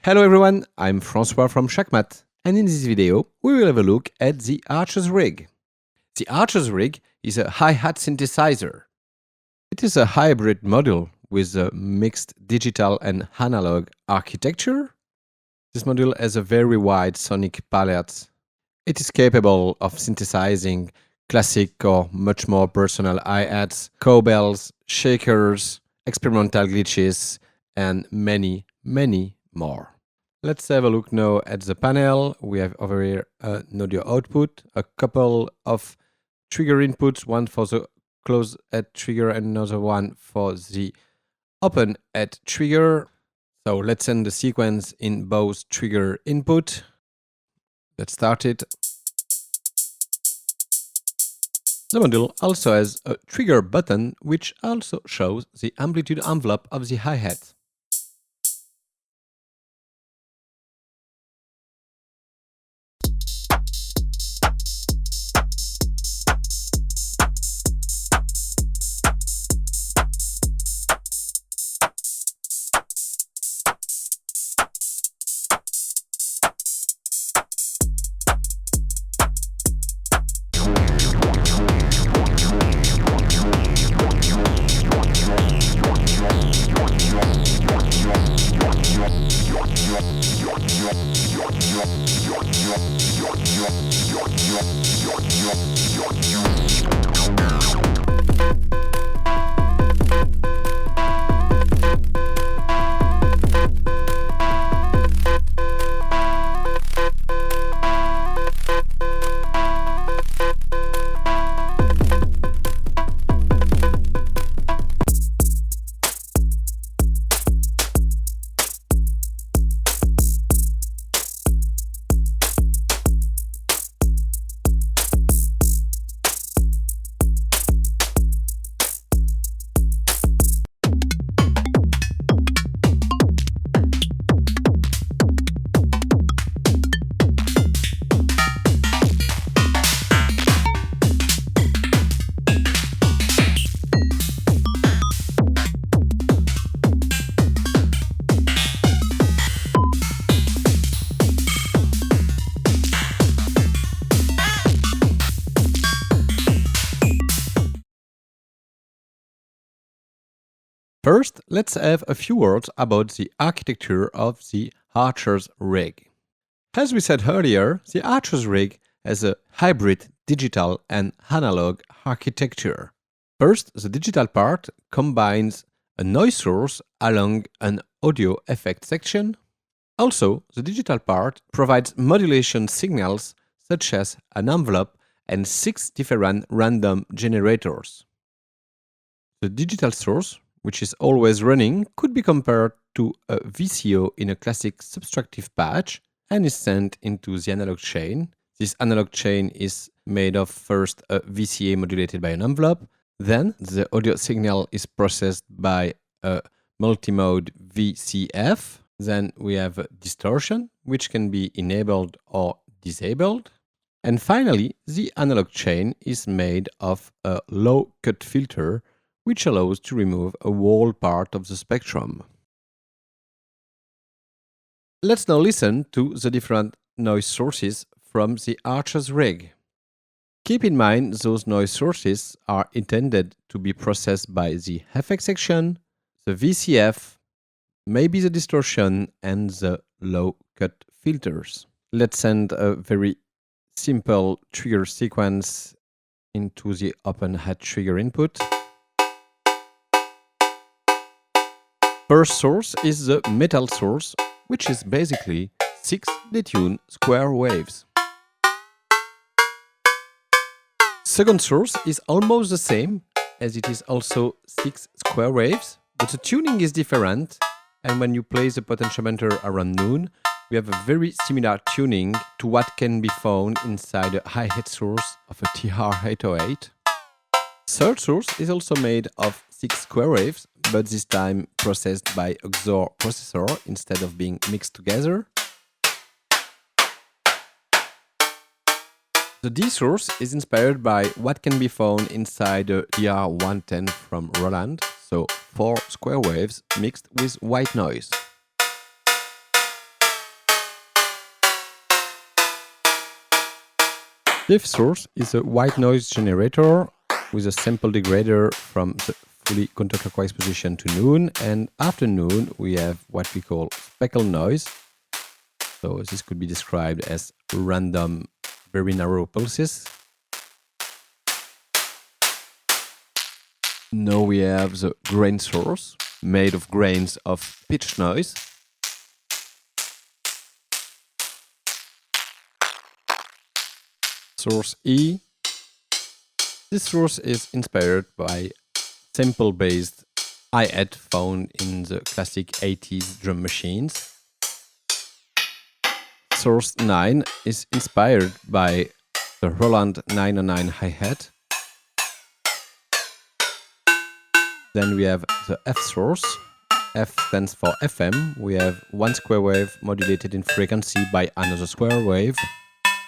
Hello everyone, I'm François from Shakmat, and in this video we will have a look at the Archer's rig. The Archer's rig is a hi-hat synthesizer. It is a hybrid module with a mixed digital and analog architecture. This module has a very wide sonic palette. It is capable of synthesizing classic or much more personal hi-hats, cowbells, shakers, experimental glitches, and many more. Let's have a look now at the panel. We have over here an audio output, a couple of trigger inputs, one for the close head trigger and another one for the open head trigger. So let's send the sequence in both trigger input. Let's start it. The module also has a trigger button which also shows the amplitude envelope of the hi-hat. First, let's have a few words about the architecture of the Archer's rig. As we said earlier, the Archer's rig has a hybrid digital and analog architecture. First, the digital part combines a noise source along an audio effect section. Also, the digital part provides modulation signals such as an envelope and 6 different random generators. The digital source, which is always running, could be compared to a VCO in a classic subtractive patch and is sent into the analog chain. This analog chain is made of first a VCA modulated by an envelope, then the audio signal is processed by a multimode VCF, then we have a distortion, which can be enabled or disabled, and finally the analog chain is made of a low cut filter which allows to remove a whole part of the spectrum. Let's now listen to the different noise sources from the Archer's rig. Keep in mind those noise sources are intended to be processed by the effect section, the VCF, maybe the distortion, and the low cut filters. Let's send a very simple trigger sequence into the open head trigger input. First source is the metal source, which is basically 6 detuned square waves. Second source is almost the same, as it is also 6 square waves, but the tuning is different, and when you play the potentiometer around noon, we have a very similar tuning to what can be found inside a hi-hat source of a TR-808. Third source is also made of 6 square waves, but this time processed by a XOR processor instead of being mixed together. The D source is inspired by what can be found inside the DR110 from Roland, so 4 square waves mixed with white noise. Fifth source is a white noise generator with a sample degrader from the fully counterclockwise position to noon, and after noon we have what we call speckle noise. So this could be described as random, very narrow pulses. Now we have the grain source, made of grains of pitch noise. Source E. This source is inspired by sample-based hi-hat found in the classic 80s drum machines. Source 9 is inspired by the Roland 909 hi-hat. Then we have the F source. F stands for FM. We have one square wave modulated in frequency by another square wave.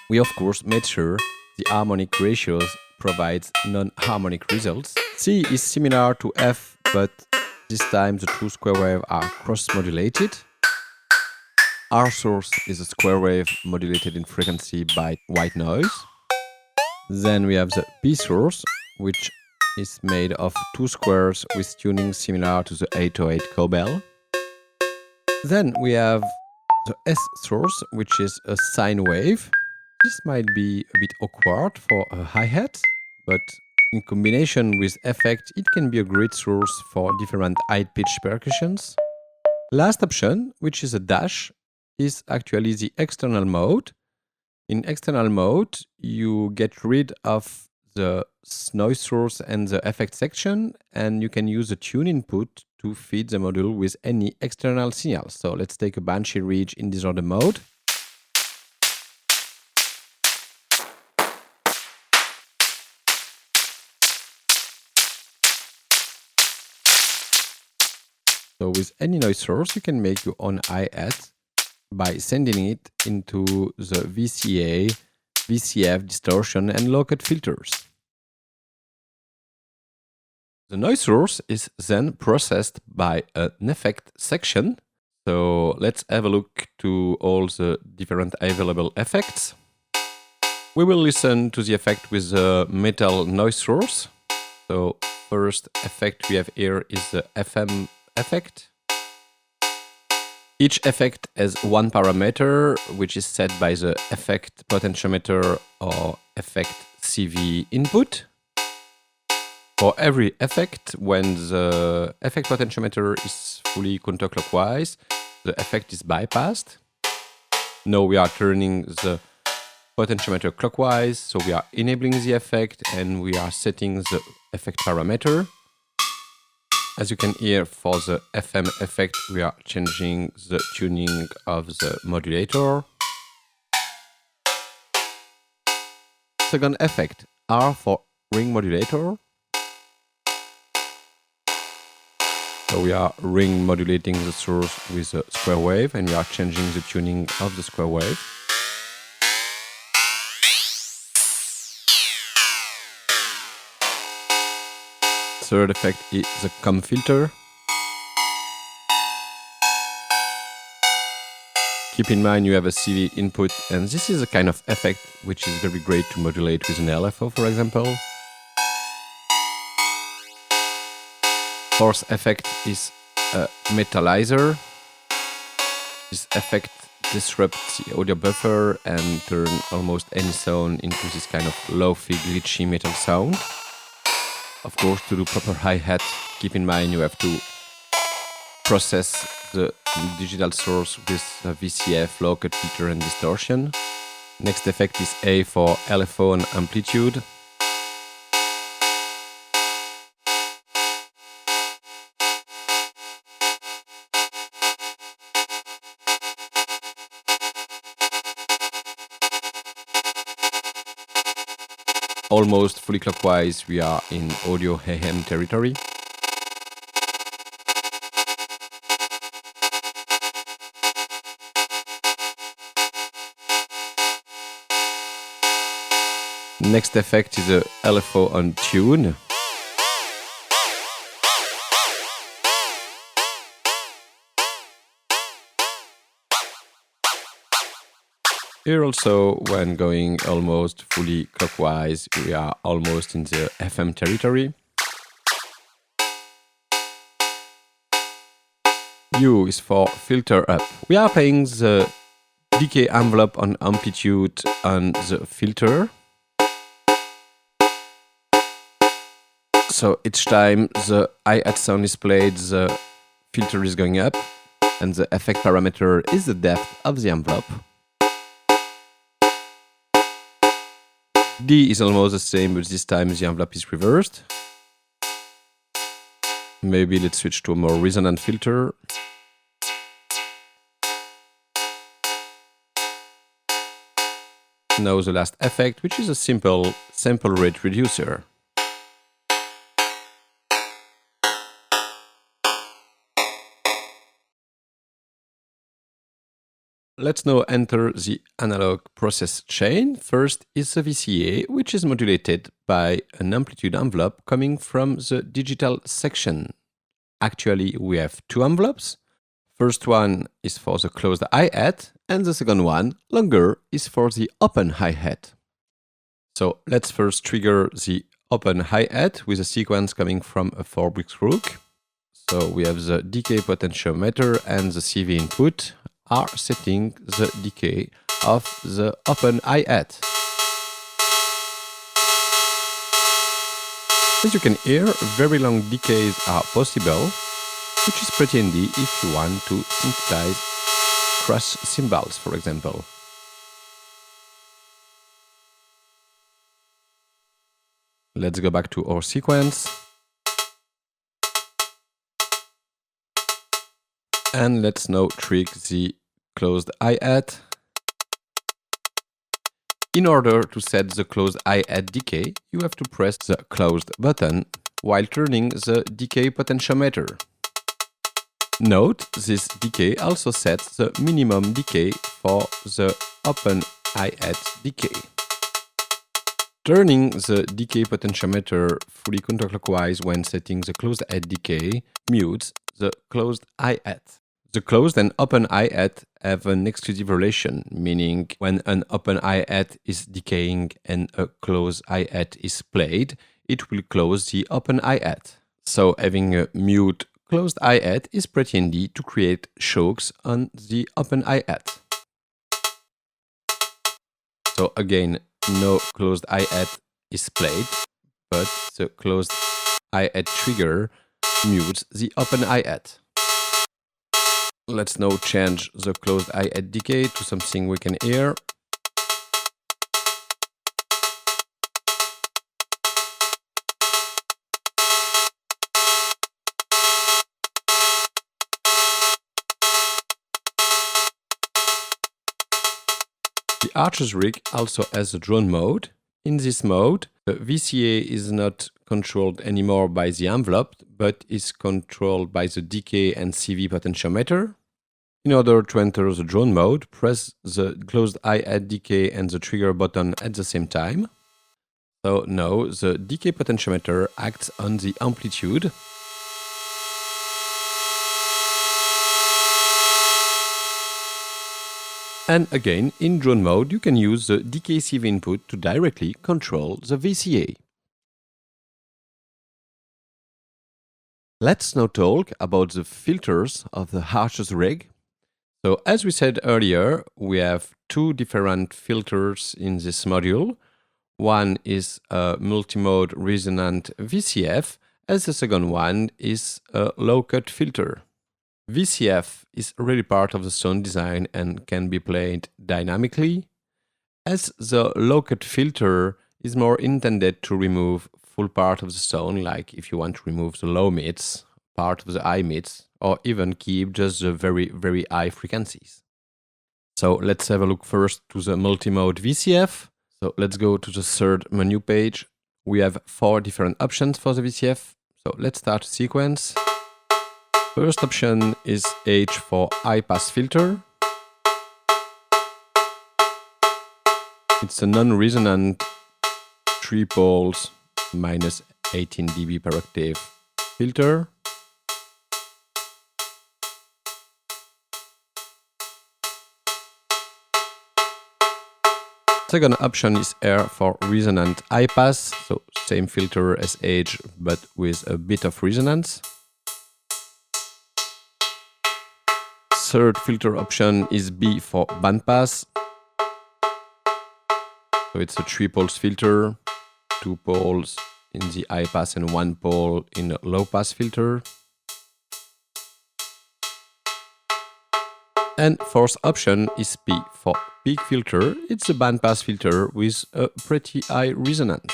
We of course made sure the harmonic ratios provides non-harmonic results. C is similar to F, but this time the two square waves are cross-modulated. R source is a square wave modulated in frequency by white noise. Then we have the B source, which is made of two squares with tuning similar to the 808 cowbell. Then we have the S source, which is a sine wave. This might be a bit awkward for a hi-hat, but in combination with effect, it can be a great source for different high-pitch percussions. Last option, which is a dash, is actually the external mode. In external mode, you get rid of the noise source and the effect section, and you can use the tune input to feed the module with any external signal. So let's take a Banshee Ridge in disorder mode. So with any noise source, you can make your own hi-hat by sending it into the VCA, VCF, distortion and low-cut filters. The noise source is then processed by an effect section. So let's have a look to all the different available effects. We will listen to the effect with the metal noise source. So first effect we have here is the FM effect. Each effect has one parameter, which is set by the effect potentiometer or effect CV input. For every effect, when the effect potentiometer is fully counterclockwise, the effect is bypassed. Now we are turning the potentiometer clockwise, so we are enabling the effect and we are setting the effect parameter. As you can hear, for the FM effect, we are changing the tuning of the modulator. Second effect, R for ring modulator. So we are ring modulating the source with a square wave and we are changing the tuning of the square wave. Third effect is the com filter. Keep in mind you have a CV input, and this is a kind of effect which is very great to modulate with an LFO, for example. Fourth effect is a metallizer. This effect disrupts the audio buffer and turns almost any sound into this kind of low-fi glitchy metal sound. Of course, to do proper hi-hat, keep in mind you have to process the digital source with a VCF, low-cut filter and distortion. Next effect is A for LFO and Amplitude. Almost fully clockwise, we are in audio AM territory. Next effect is a LFO on tune. Here also, when going almost fully clockwise, we are almost in the FM territory. U is for filter up. We are playing the decay envelope on amplitude on the filter. So each time the hi-hat sound is played, the filter is going up, and the effect parameter is the depth of the envelope. D is almost the same, but this time the envelope is reversed. Maybe let's switch to a more resonant filter. Now the last effect, which is a simple sample rate reducer. Let's now enter the analog process chain. First is the VCA, which is modulated by an amplitude envelope coming from the digital section. Actually, we have two envelopes. First one is for the closed hi-hat, and the second one, longer, is for the open hi-hat. So let's first trigger the open hi-hat with a sequence coming from a 4-bit rook. So we have the decay potentiometer and the CV input are setting the decay of the open hi-hat. As you can hear, very long decays are possible, which is pretty handy if you want to synthesize cross cymbals, for example. Let's go back to our sequence. And let's now trick the closed hi-hat. In order to set the closed hi-hat decay, you have to press the closed button while turning the decay potentiometer. Note, this decay also sets the minimum decay for the open hi-hat decay. Turning the decay potentiometer fully counterclockwise when setting the closed hi-hat decay mutes the closed hi-hat. The closed and open hi-hat have an exclusive relation, meaning when an open hi-hat is decaying and a closed hi-hat is played, it will close the open hi-hat. So having a mute closed hi-hat is pretty handy to create chokes on the open hi-hat. So again, no closed hi-hat is played, but the closed hi-hat trigger mutes the open hi-hat. Let's now change the closed hi-hat decay to something we can hear. The Archer's rig also has a drone mode. In this mode, the VCA is not controlled anymore by the envelope, but is controlled by the decay and CV potentiometer. In order to enter the drone mode, press the closed hi-hat decay and the trigger button at the same time. So now the decay potentiometer acts on the amplitude. And again, in drone mode, you can use the decay CV input to directly control the VCA. Let's now talk about the filters of the Archer's rig. So as we said earlier, we have two different filters in this module. One is a multimode resonant VCF, as the second one is a low-cut filter. VCF is really part of the sound design and can be played dynamically, as the low-cut filter is more intended to remove full part of the sound, like if you want to remove the low mids, part of the high mids, or even keep just the very, very high frequencies. So let's have a look first to the multimode VCF. So let's go to the third menu page. We have 4 different options for the VCF. So let's start a sequence. First option is H for high pass filter. It's a non-resonant 3 poles minus 18 dB per octave filter. Second option is R for resonant high pass, so same filter as H but with a bit of resonance. Third filter option is B for bandpass. So it's a 3-pole filter, 2 poles in the high pass and 1 pole in a low pass filter. And fourth option is P for peak filter. It's a bandpass filter with a pretty high resonance.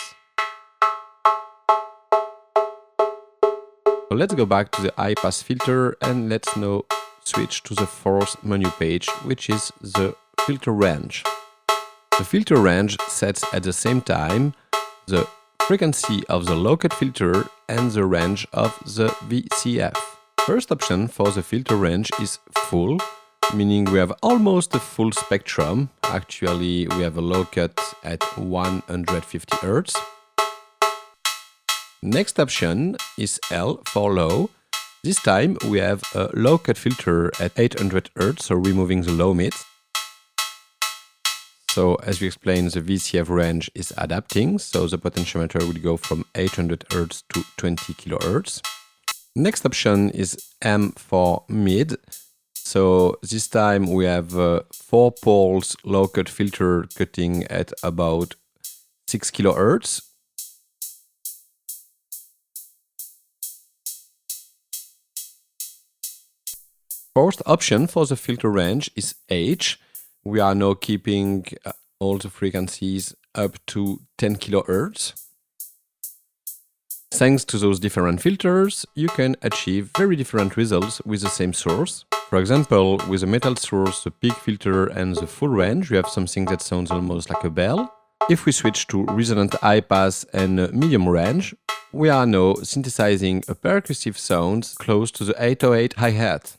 So let's go back to the high pass filter and let's now switch to the fourth menu page, which is the filter range. The filter range sets at the same time the frequency of the low-cut filter and the range of the VCF. First option for the filter range is full, meaning we have almost a full spectrum. Actually, we have a low cut at 150 Hz. Next option is L for low. This time we have a low cut filter at 800 Hz, so removing the low mid. So as we explained, the VCF range is adapting, so the potentiometer will go from 800 Hz to 20 kHz. Next option is M for mid. So this time we have 4 poles low cut filter cutting at about 6 kHz. Fourth option for the filter range is H. We are now keeping all the frequencies up to 10 kHz. Thanks to those different filters, you can achieve very different results with the same source. For example, with a metal source, the peak filter and the full range, you have something that sounds almost like a bell. If we switch to resonant high pass and medium range, we are now synthesizing a percussive sound close to the 808 hi-hat.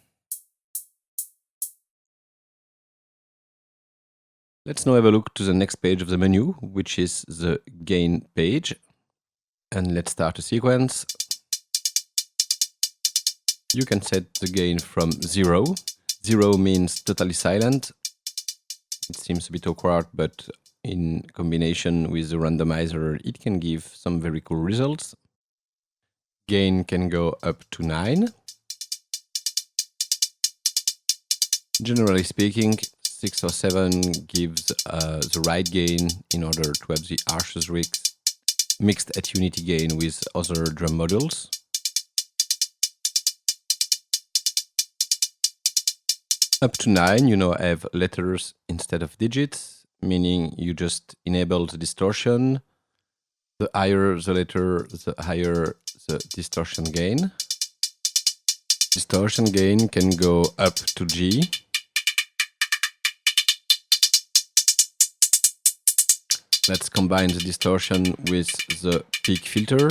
Let's now have a look to the next page of the menu, which is the gain page. And let's start a sequence. You can set the gain from 0. 0 means totally silent. It seems a bit awkward, but in combination with the randomizer, it can give some very cool results. Gain can go up to 9. Generally speaking, 6 or 7 gives the right gain in order to have the harshest rigs mixed at unity gain with other drum modules. Up to 9, you now have letters instead of digits, meaning you just enable the distortion. The higher the letter, the higher the distortion gain. Distortion gain can go up to G. Let's combine the distortion with the peak filter.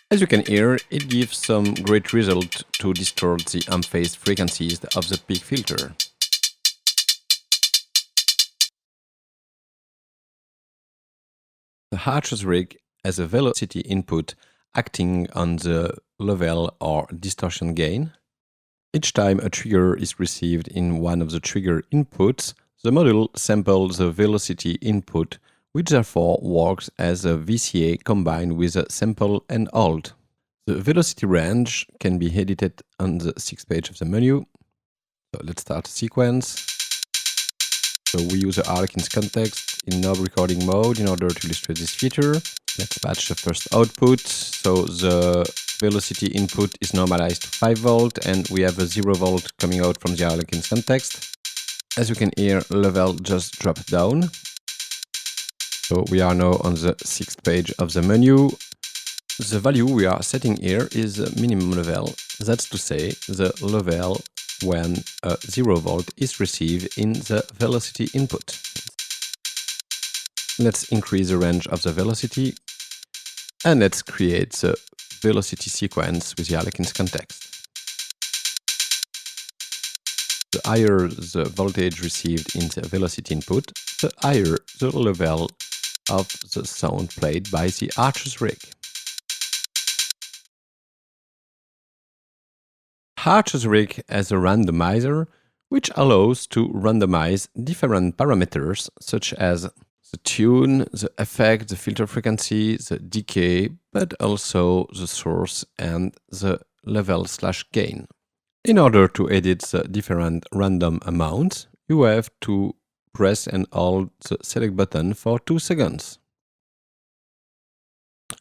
As you can hear, it gives some great result to distort the amp phase frequencies of the peak filter. The harshest rig has a velocity input acting on the level or distortion gain. Each time a trigger is received in one of the trigger inputs, the module samples the velocity input, which therefore works as a VCA combined with a sample and hold. The velocity range can be edited on the 6th page of the menu. So let's start a sequence. So we use the Harlequin's context in knob recording mode in order to illustrate this feature. Let's patch the first output. So the velocity input is normalized to 5 volt and we have a 0 volt coming out from the Harlequin's context. As you can hear, level just dropped down. So we are now on the 6th page of the menu. The value we are setting here is the minimum level. That's to say, the level when a 0 volt is received in the velocity input. Let's increase the range of the velocity and let's create the velocity sequence with the Harlequin's context. The higher the voltage received in the velocity input, the higher the level of the sound played by the Archer's rig. Archer's rig as a randomizer, which allows to randomize different parameters such as the tune, the effect, the filter frequency, the decay, but also the source and the level/gain. In order to edit the different random amounts, you have to press and hold the select button for 2 seconds.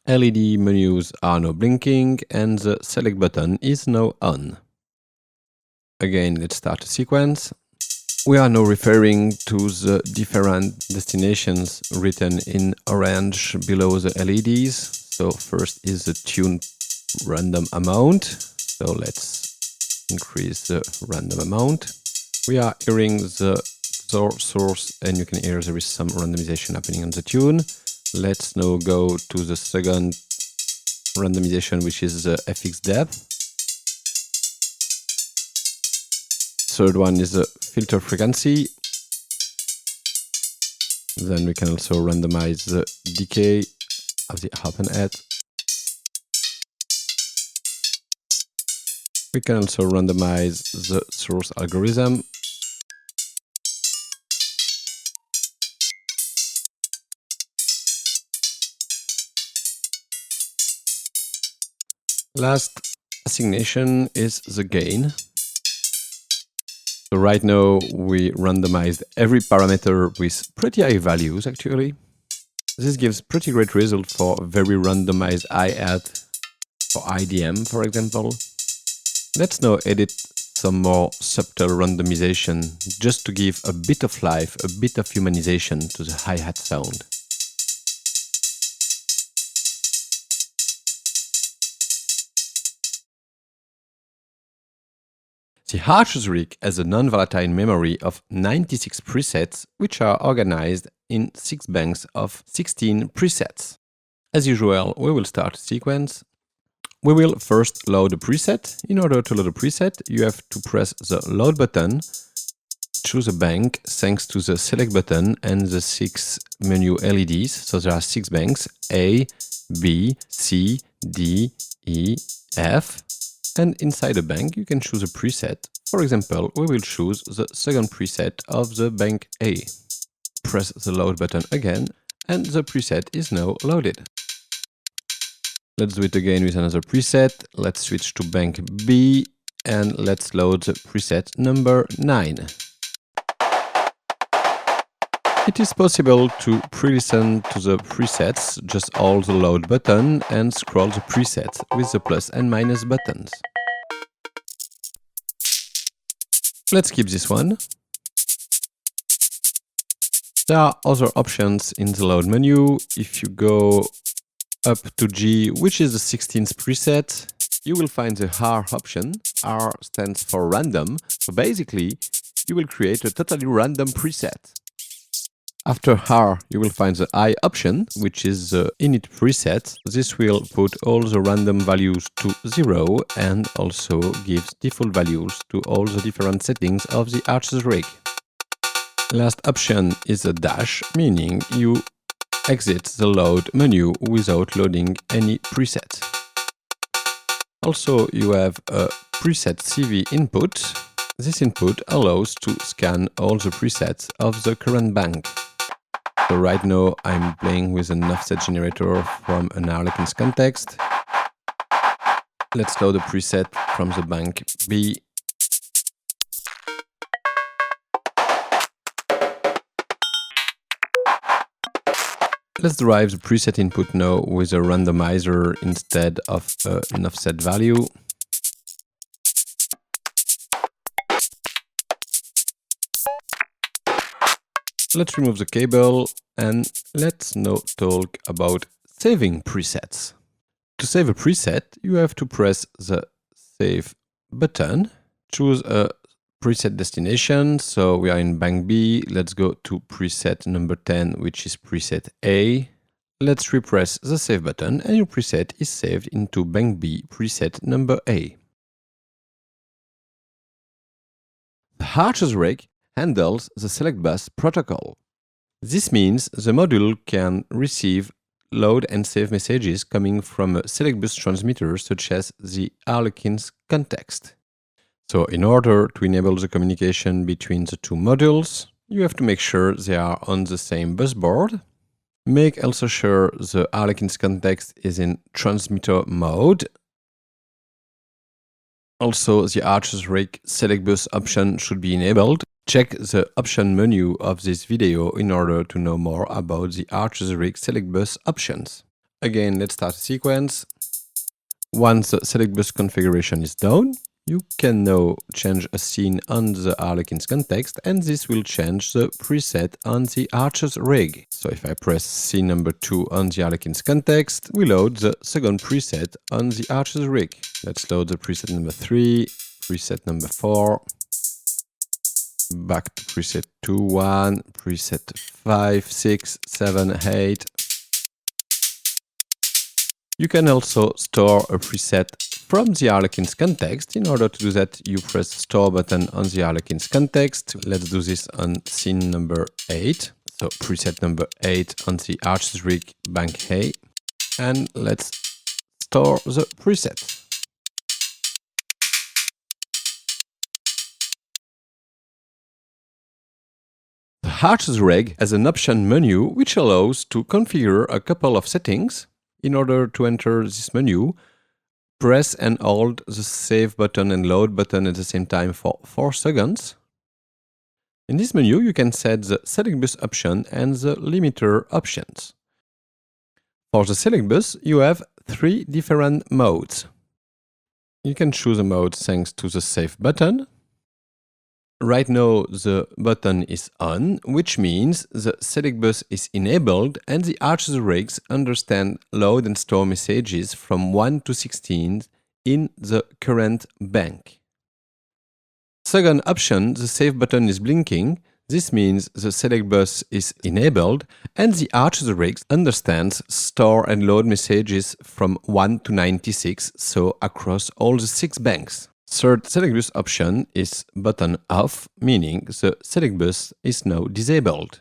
LED menus are now blinking and the select button is now on. Again, let's start a sequence. We are now referring to the different destinations written in orange below the LEDs. So first is the tune random amount. So let's increase the random amount. We are hearing the source and you can hear there is some randomization happening on the tune. Let's now go to the second randomization, which is the FX depth. Third one is the filter frequency. Then we can also randomize the decay of the open head. We can also randomize the source algorithm. Last assignation is the gain. So right now we randomized every parameter with pretty high values actually. This gives pretty great result for very randomized hi-hat for IDM, for example. Let's now edit some more subtle randomization just to give a bit of life, a bit of humanization to the hi-hat sound. The Archer's rig has a non-volatile memory of 96 presets, which are organized in 6 banks of 16 presets. As usual, we will start a sequence. We will first load a preset. In order to load a preset, you have to press the load button, choose a bank thanks to the select button and the 6 menu LEDs. So there are 6 banks, A, B, C, D, E, F. And inside a bank, you can choose a preset. For example, we will choose the second preset of the bank A. Press the load button again, and the preset is now loaded. Let's do it again with another preset. Let's switch to bank B, and let's load the preset number 9. It is possible to pre-listen to the presets, just hold the load button and scroll the presets with the plus and minus buttons. Let's keep this one. There are other options in the load menu. If you go up to G, which is the 16th preset, you will find the R option. R stands for random, so basically you will create a totally random preset. After R, you will find the I option, which is the init preset. This will put all the random values to 0 and also gives default values to all the different settings of the Archer's rig. Last option is a dash, meaning you exit the load menu without loading any preset. Also, you have a preset CV input. This input allows to scan all the presets of the current bank. So right now I'm playing with an offset generator from an Harlequin's context. Let's load a preset from the bank B. Let's derive the preset input now with a randomizer instead of an offset value. Let's remove the cable and let's now talk about saving presets. To save a preset, you have to press the Save button, choose a preset destination. So we are in bank B. Let's go to preset number 10, which is preset A. Let's repress the Save button and your preset is saved into bank B preset number A. The Archer's rig handles the select bus protocol. This means the module can receive, load and save messages coming from a select bus transmitter such as the Harlequin's context. So in order to enable the communication between the two modules, you have to make sure they are on the same bus board. Make also sure the Harlequin's context is in transmitter mode. Also, the Archer's Rig Select Bus option should be enabled. Check the option menu of this video in order to know more about the Archer's Rig Select Bus options. Again, let's start the sequence. Once the Select Bus configuration is done, you can now change a scene on the Harlequin's context, and this will change the preset on the Archer's Rig. So if I press scene number 2 on the Harlequin's context, we load the second preset on the Archer's Rig. Let's load the preset number 3, preset number 4, back to preset 2, 1, preset 5, 6, 7, 8. You can also store a preset from the Harlequin's context. In order to do that, you press the Store button on the Harlequin's context. Let's do this on scene number 8. So preset number 8 on the Archer's Rig Bank A. And let's store the preset. The Archer's Rig has an option menu which allows to configure a couple of settings. In order to enter this menu, press and hold the Save button and Load button at the same time for 4 seconds. In this menu, you can set the Select Bus option and the Limiter options. For the Select Bus, you have 3 different modes. You can choose a mode thanks to the Save button. Right now, the button is on, which means the Select Bus is enabled and the Archer's rigs understand load and store messages from 1 to 16 in the current bank. Second option, the Save button is blinking. This means the Select Bus is enabled and the Archer's rigs understands store and load messages from 1 to 96, so across all the 6 banks. Third Select Bus option is button off, meaning the Select Bus is now disabled.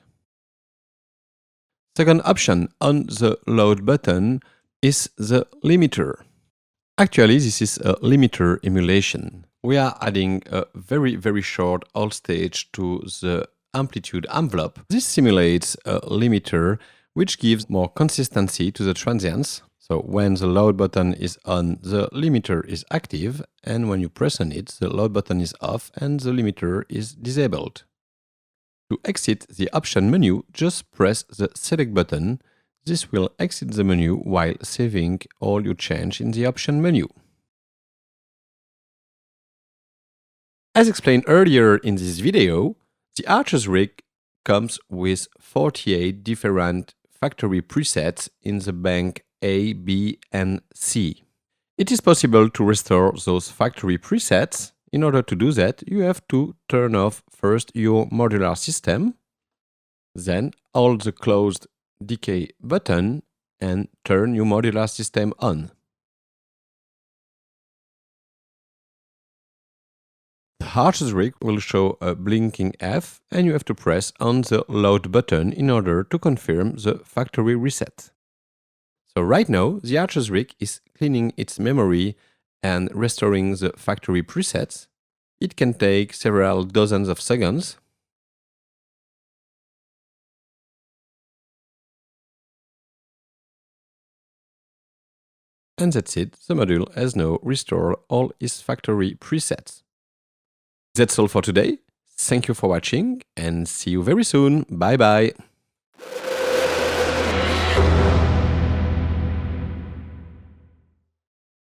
Second option on the load button is the limiter. Actually, this is a limiter emulation. We are adding a very short hold stage to the Amplitude envelope. This simulates a limiter which gives more consistency to the transients. So when the load button is on, the limiter is active, and when you press on it, the load button is off and the limiter is disabled. To exit the option menu, just press the Select button. This will exit the menu while saving all your change in the option menu. As explained earlier in this video, the Archer's Rig comes with 48 different factory presets in the bank A, B, and C. It is possible to restore those factory presets. In order to do that, you have to turn off first your modular system, then hold the closed decay button and turn your modular system on. The Archer's Rig will show a blinking F, and you have to press on the load button in order to confirm the factory reset. So right now, the Archer's Rig is cleaning its memory and restoring the factory presets. It can take several dozens of seconds. And that's it, the module has now restored all its factory presets. That's all for today. Thank you for watching and see you very soon. Bye bye.